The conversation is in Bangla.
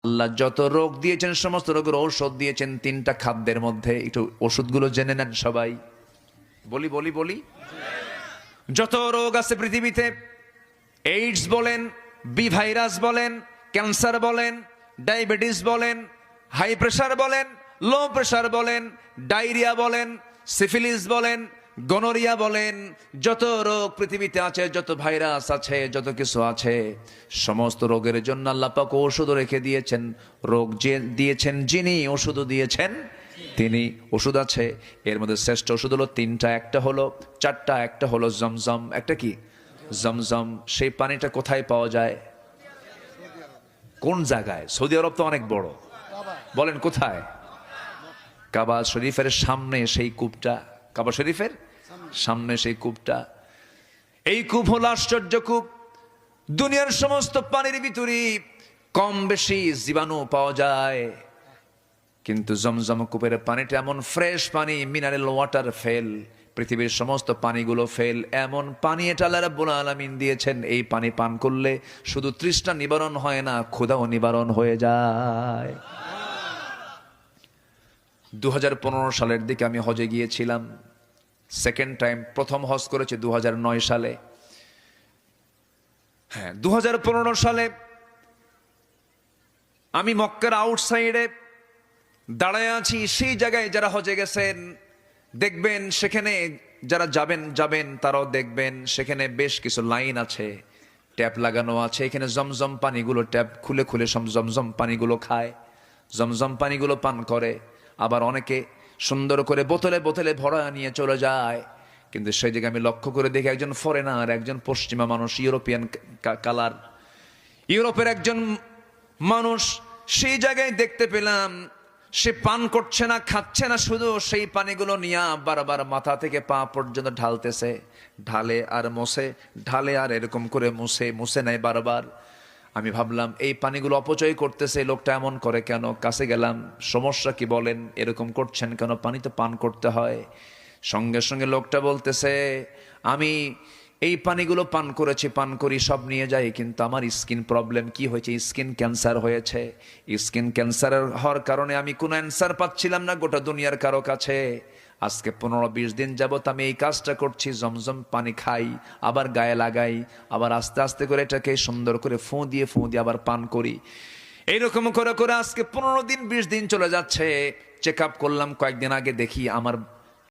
আল্লাহ যত রোগ দিয়েছেন সমস্ত রোগের ঔষধ দিয়েছেন তিনটা খাদ্যের মধ্যে। একটু ওষুধগুলো জেনে নেন সবাই। বলি বলি বলি যত রোগ আছে পৃথিবীতে, এইডস বলেন, বি ভাইরাস বলেন, ক্যান্সার বলেন, ডায়াবেটিস বলেন, হাই প্রেশার বলেন, লো প্রেশার বলেন, ডায়রিয়া বলেন, সিফিলিস বলেন, গনোরিয়া বলেন, যত রোগ পৃথিবীতে আছে, যত ভাইরাস আছে, যত কিছু আছে, সমস্ত রোগের জন্য আল্লাহ পাক ওষুধ রেখে দিয়েছেন। রোগ যে দিয়েছেন যিনি, ওষুধও দিয়েছেন তিনি। ওষুধ আছে, এর মধ্যে শ্রেষ্ঠ ওষুধ হলো তিনটা। একটা হলো চারটা, একটা হলো জমজম। একটা কি? জমজম। সেই পানিটা কোথায় পাওয়া যায়? কোন জায়গায়? সৌদি আরব তো অনেক বড়, বলেন কোথায়? কাবা শরীফের সামনে সেই কূপটা। কাবা শরীফের সামনে সেই কূপটা। এই কূপ হলো আশ্চর্য কূপ। দুনিয়ার সমস্ত পানির ভিতরে কম বেশি জীবাণু পাওয়া যায়, কিন্তু জমজম কূপের পানিটা এমন ফ্রেশ পানি, মিনারেল ওয়াটার ফেল। পৃথিবীর সমস্ত পানিগুলো ফেল, এমন পানি এটা আল্লাহ রাব্বুল আলামিন দিয়েছেন। এই পানি পান করলে শুধু তৃষ্ণা নিবারণ হয় না, ক্ষুধাও নিবারণ হয়ে যায়। 2015 সালের দিকে আমি হজে গিয়েছিলাম, সেকেন্ড টাইম। প্রথম হজ করেছি 2009 সালে। হ্যাঁ, 2015 সালে আমি মক্কার আউটসাইডে দাঁড়ায় আছি। সেই জায়গায় যারা হজে গেছেন দেখবেন, সেখানে যারা যাবেন তারাও দেখবেন, সেখানে বেশ কিছু লাইন আছে, ট্যাপ লাগানো আছে। এখানে জমজম পানিগুলো ট্যাপ খুলে খুলে জমজম পানিগুলো খায়, জমজম পানিগুলো পান করে। আবার অনেকে সুন্দর করে বোতলে বোতলে ভরা নিয়ে চলে যায়। কিন্তু সেই জায়গায় আমি লক্ষ্য করে দেখি একজন ফরেনার, একজন পশ্চিমা মানুষ, ইউরোপিয়ান কালার, ইউরোপের একজন মানুষ, সেই জায়গায় দেখতে পেলাম সে পান করছে না, খাচ্ছে না, শুধু সেই পানিগুলো নিয়ে বারবার মাথা থেকে পা পর্যন্ত ঢালতেছে। ঢালে আর মোছে, ঢালে আর এরকম করে মুছে নেয় বারবার। আমি ভাবলাম এই পানিগুলো অপচয় করতেছে লোকটা, এমন করে কেন? কাছে গেলাম, সমস্যা কি বলেন, এরকম করছেন কেন? পানি তো পান করতে হয়। সঙ্গে সঙ্গে লোকটা বলতেছে, আমি এই পানিগুলো পান করি, সব নিয়ে যাই, কিন্তু আমার স্কিন প্রবলেম। কি হয়েছে? স্কিন ক্যান্সার হয়েছে। স্কিন ক্যান্সার হওয়ার কারণে আমি কোনো অ্যান্সার পাচ্ছিলাম না গোটা দুনিয়ার কারো কাছে। আজকে 15-20 দিন যাবত আমি এই কাজটা করছি, জমজম পানি খাই, আবার গায়ে লাগাই, আবার আস্তে আস্তে করে এটাকে সুন্দর করে ফোঁ দিয়ে আবার পান করি। এইরকম করে করে আজকে 15 দিন 20 দিন চলে যাচ্ছে। চেক আপ করলাম কয়েকদিন আগে, দেখি আমার